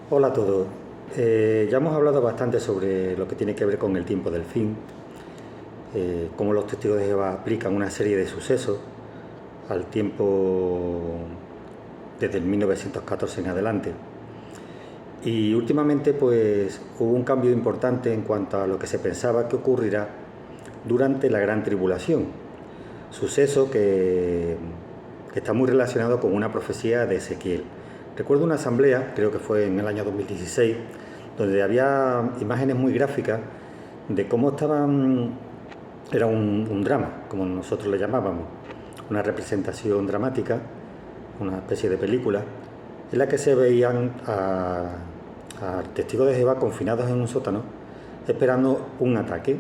Hola a todos. Ya hemos hablado bastante sobre lo que tiene que ver con el tiempo del fin, cómo los testigos de Jehová aplican una serie de sucesos al tiempo desde el 1914 en adelante. Y últimamente pues hubo un cambio importante en cuanto a lo que se pensaba que ocurrirá durante la Gran Tribulación, suceso que está muy relacionado con una profecía de Ezequiel. Recuerdo una asamblea, creo que fue en el año 2016, donde había imágenes muy gráficas de cómo era un drama, como nosotros le llamábamos, una representación dramática, una especie de película, en la que se veían a testigos de Jehová confinados en un sótano, esperando un ataque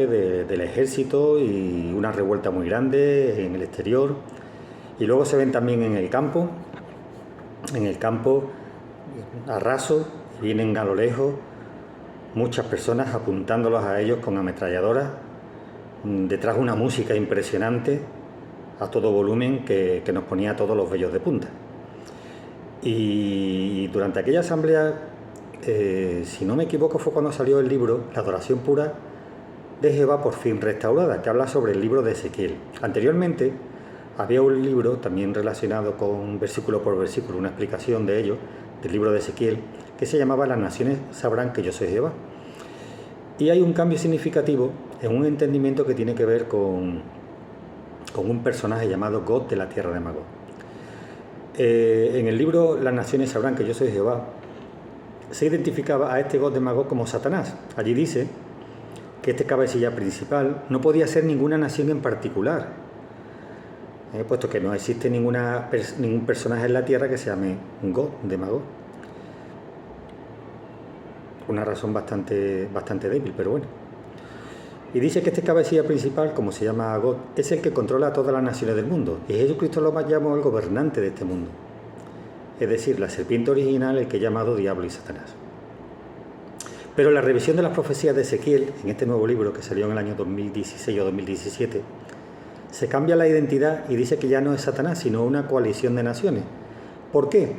del ejército y una revuelta muy grande en el exterior. Y luego se ven también en el campo a raso, vienen a lo lejos muchas personas apuntándolos a ellos con ametralladoras, detrás una música impresionante a todo volumen que nos ponía a todos los vellos de punta. Y durante aquella asamblea, si no me equivoco, fue cuando salió el libro La adoración pura de Jehová por fin restaurada, que habla sobre el libro de Ezequiel. Anteriormente había un libro también relacionado con versículo por versículo, una explicación de ello, del libro de Ezequiel, que se llamaba Las naciones sabrán que yo soy Jehová. Y hay un cambio significativo en un entendimiento que tiene que ver con un personaje llamado God de la tierra de Magog. En el libro Las naciones sabrán que yo soy Jehová, se identificaba a este God de Magog como Satanás. Allí dice que este cabecilla principal no podía ser ninguna nación en particular, puesto que no existe ningún personaje en la tierra que se llame God de Magog. Una razón bastante débil, pero bueno. Y dice que este cabecilla principal, como se llama God, es el que controla a todas las naciones del mundo. Y Jesucristo lo llamó el gobernante de este mundo. Es decir, la serpiente original, el que he llamado Diablo y Satanás. Pero la revisión de las profecías de Ezequiel, en este nuevo libro que salió en el año 2016 o 2017, se cambia la identidad y dice que ya no es Satanás, sino una coalición de naciones. ¿Por qué?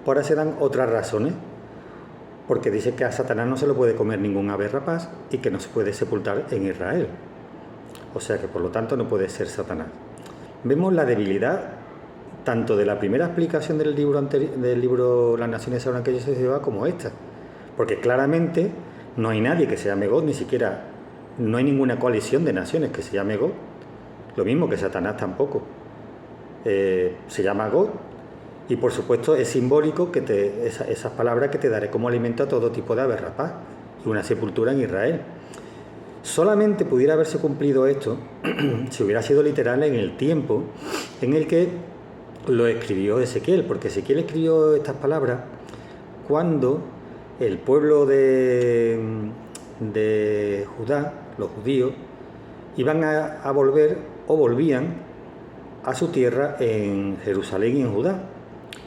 Por ahora se dan otras razones. Porque dice que a Satanás no se lo puede comer ningún ave rapaz y que no se puede sepultar en Israel. O sea que por lo tanto no puede ser Satanás. Vemos la debilidad tanto de la primera explicación del libro Las naciones sabrán que yo soy Jehová como esta. Porque claramente no hay nadie que se llame God, ni siquiera no hay ninguna coalición de naciones que se llame God. Lo mismo que Satanás tampoco. Se llama God. Y por supuesto es simbólico que esas palabras que te daré como alimento a todo tipo de ave rapaz y una sepultura en Israel. Solamente pudiera haberse cumplido esto si hubiera sido literal en el tiempo en el que lo escribió Ezequiel, porque Ezequiel escribió estas palabras cuando el pueblo de Judá, los judíos, iban a volver o volvían a su tierra en Jerusalén y en Judá.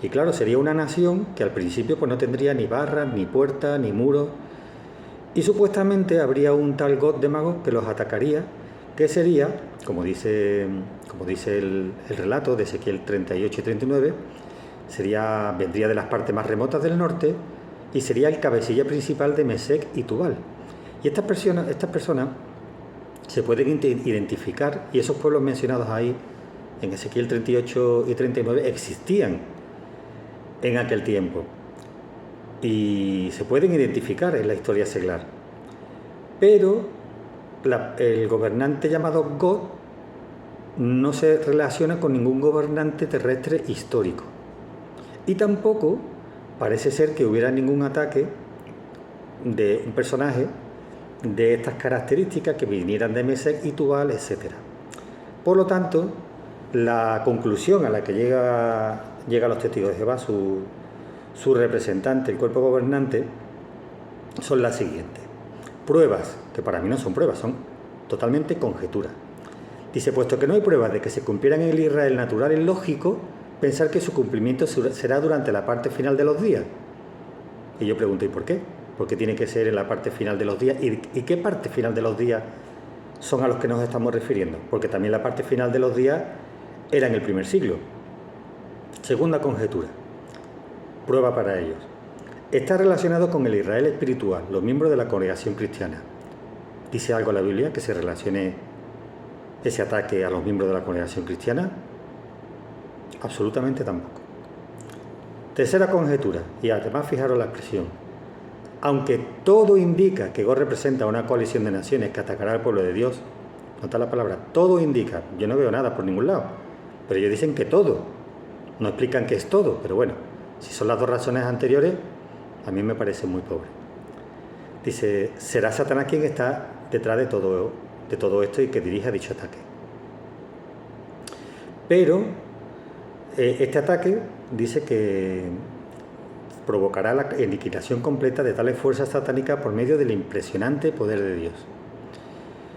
Y claro, sería una nación que al principio pues no tendría ni barras, ni puertas, ni muros. Y supuestamente habría un tal God de Magog que los atacaría, que sería, como dice el relato de Ezequiel 38 y 39, vendría de las partes más remotas del norte y sería el cabecilla principal de Mesec y Tubal. Y estas personas se pueden identificar, y esos pueblos mencionados ahí, en Ezequiel 38 y 39, existían en aquel tiempo y se pueden identificar en la historia seglar, pero el gobernante llamado God no se relaciona con ningún gobernante terrestre histórico y tampoco parece ser que hubiera ningún ataque de un personaje de estas características que vinieran de Mesec y Tubal, etc. Por lo tanto, la conclusión a la que llega los testigos de Jehová, su representante, el cuerpo gobernante, son las siguientes. Pruebas, que para mí no son pruebas, son totalmente conjeturas. Dice, puesto que no hay pruebas de que se cumplieran en el Israel natural, es lógico pensar que su cumplimiento será durante la parte final de los días. Y yo pregunto, ¿y por qué? ¿Por qué tiene que ser en la parte final de los días? ¿Y qué parte final de los días son a los que nos estamos refiriendo? Porque también la parte final de los días era en el primer siglo. Segunda conjetura, prueba para ellos. está relacionado con el Israel espiritual, los miembros de la congregación cristiana. ¿Dice algo la Biblia que se relacione ese ataque a los miembros de la congregación cristiana? Absolutamente tampoco. Tercera conjetura, y además fijaros la expresión. Aunque todo indica que Gog representa una coalición de naciones que atacará al pueblo de Dios, nota la palabra, todo indica, yo no veo nada por ningún lado, pero ellos dicen que todo, no explican qué es todo, pero bueno, si son las dos razones anteriores, a mí me parece muy pobre. Dice, será Satanás quien está detrás de todo esto y que dirija dicho ataque. Pero este ataque dice que provocará la aniquilación completa de tales fuerzas satánicas por medio del impresionante poder de Dios.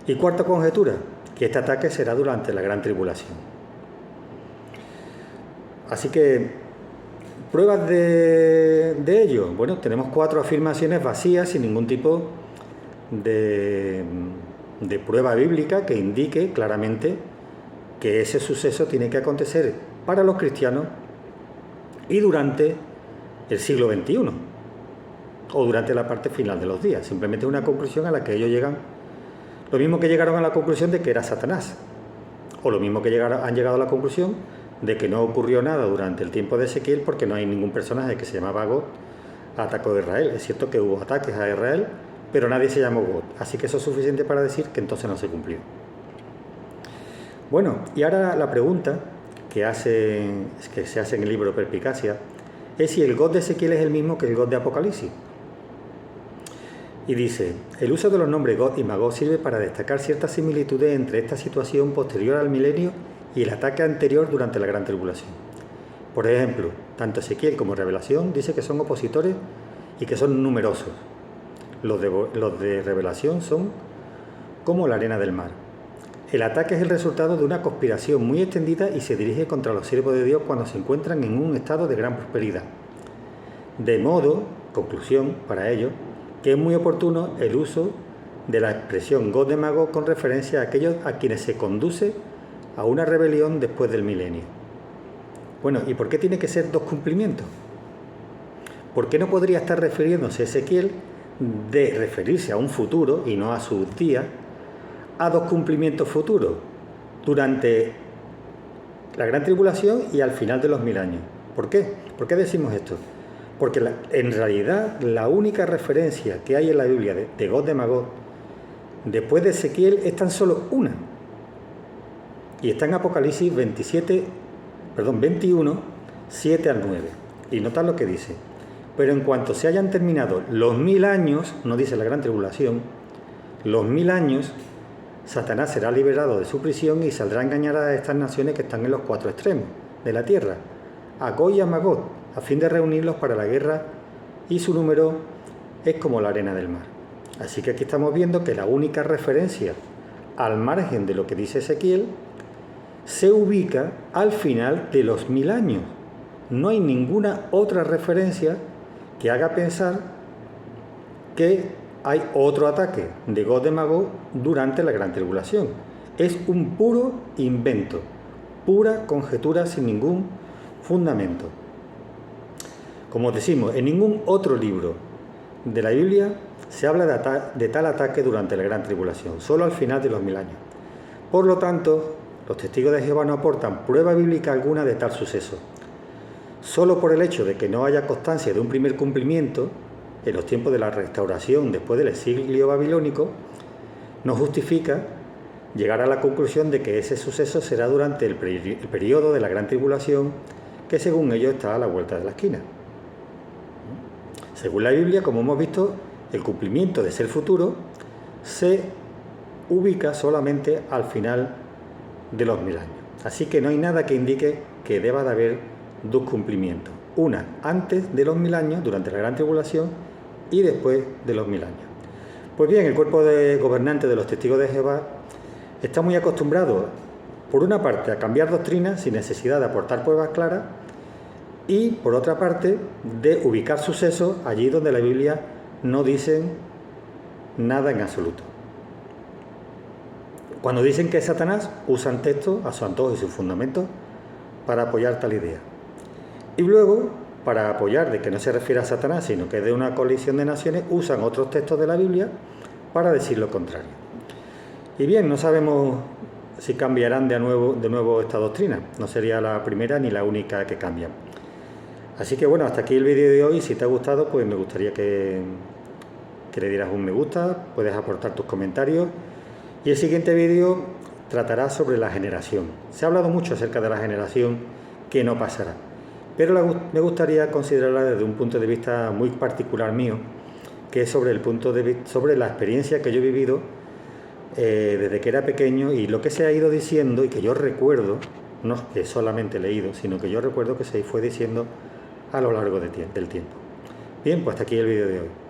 Y cuarta conjetura, que este ataque será durante la gran tribulación. Así que, ¿pruebas de ello? Bueno, tenemos 4 afirmaciones vacías sin ningún tipo de prueba bíblica que indique claramente que ese suceso tiene que acontecer para los cristianos y durante el siglo XXI o durante la parte final de los días. Simplemente una conclusión a la que ellos llegan, lo mismo que llegaron a la conclusión de que era Satanás, o lo mismo que han llegado a la conclusión de que no ocurrió nada durante el tiempo de Ezequiel porque no hay ningún personaje que se llamaba Gog atacó a Israel. Es cierto que hubo ataques a Israel, pero nadie se llamó Gog, así que eso es suficiente para decir que entonces no se cumplió. Bueno, y ahora la pregunta que se hace en el libro Perspicacia es si el Gog de Ezequiel es el mismo que el Gog de Apocalipsis. Y dice, el uso de los nombres Gog y Magog sirve para destacar ciertas similitudes entre esta situación posterior al milenio y el ataque anterior durante la gran tribulación. Por ejemplo, tanto Ezequiel como Revelación dice que son opositores y que son numerosos. Los de Revelación son como la arena del mar. El ataque es el resultado de una conspiración muy extendida y se dirige contra los siervos de Dios cuando se encuentran en un estado de gran prosperidad. De modo, conclusión para ello, que es muy oportuno el uso de la expresión Gog de Magog con referencia a aquellos a quienes se conduce a una rebelión después del milenio. Bueno, ¿y por qué tiene que ser 2 cumplimientos? ¿Por qué no podría estar refiriéndose Ezequiel de referirse a un futuro y no a sus días, a 2 cumplimientos futuros durante la gran tribulación y al final de los 1000 años? ¿Por qué? ¿Por qué decimos esto? Porque en realidad la única referencia que hay en la Biblia de Gog de Magog después de Ezequiel es tan solo una, y está en Apocalipsis 21, 7 al 9. Y notad lo que dice. Pero en cuanto se hayan terminado los 1000 años, no dice la gran tribulación, los 1000 años, Satanás será liberado de su prisión y saldrá a engañar a estas naciones que están en los 4 extremos de la tierra, a Gog y a Magog, a fin de reunirlos para la guerra, y su número es como la arena del mar. Así que aquí estamos viendo que la única referencia al margen de lo que dice Ezequiel se ubica al final de los 1000 años. No hay ninguna otra referencia que haga pensar que hay otro ataque de Gog de Magog durante la gran tribulación. Es un puro invento, pura conjetura sin ningún fundamento. Como decimos, en ningún otro libro de la Biblia se habla de tal ataque durante la gran tribulación, solo al final de los 1000 años. Por lo tanto, los testigos de Jehová no aportan prueba bíblica alguna de tal suceso. Solo por el hecho de que no haya constancia de un primer cumplimiento en los tiempos de la restauración después del exilio babilónico, no justifica llegar a la conclusión de que ese suceso será durante el periodo de la gran tribulación, que según ellos está a la vuelta de la esquina. Según la Biblia, como hemos visto, el cumplimiento de ser futuro se ubica solamente al final de los 1000 años. Así que no hay nada que indique que deba de haber 2 cumplimientos. Una antes de los 1000 años, durante la gran tribulación, y después de los 1000 años. Pues bien, el cuerpo de gobernante de los testigos de Jehová está muy acostumbrado, por una parte, a cambiar doctrinas sin necesidad de aportar pruebas claras, y por otra parte, de ubicar sucesos allí donde la Biblia no dice nada en absoluto. Cuando dicen que es Satanás, usan textos a su antojo y sus fundamentos para apoyar tal idea. Y luego para apoyar de que no se refiere a Satanás, sino que es de una coalición de naciones, usan otros textos de la Biblia para decir lo contrario. Y bien, no sabemos si cambiarán de nuevo esta doctrina. No sería la primera ni la única que cambian. Así que bueno, hasta aquí el vídeo de hoy. Si te ha gustado, pues me gustaría que le dieras un me gusta, puedes aportar tus comentarios. Y el siguiente vídeo tratará sobre la generación. Se ha hablado mucho acerca de la generación que no pasará, pero me gustaría considerarla desde un punto de vista muy particular mío, que es sobre la experiencia que yo he vivido desde que era pequeño y lo que se ha ido diciendo y que yo recuerdo, no que solamente he leído, sino que yo recuerdo que se fue diciendo a lo largo del tiempo. Bien, pues hasta aquí el vídeo de hoy.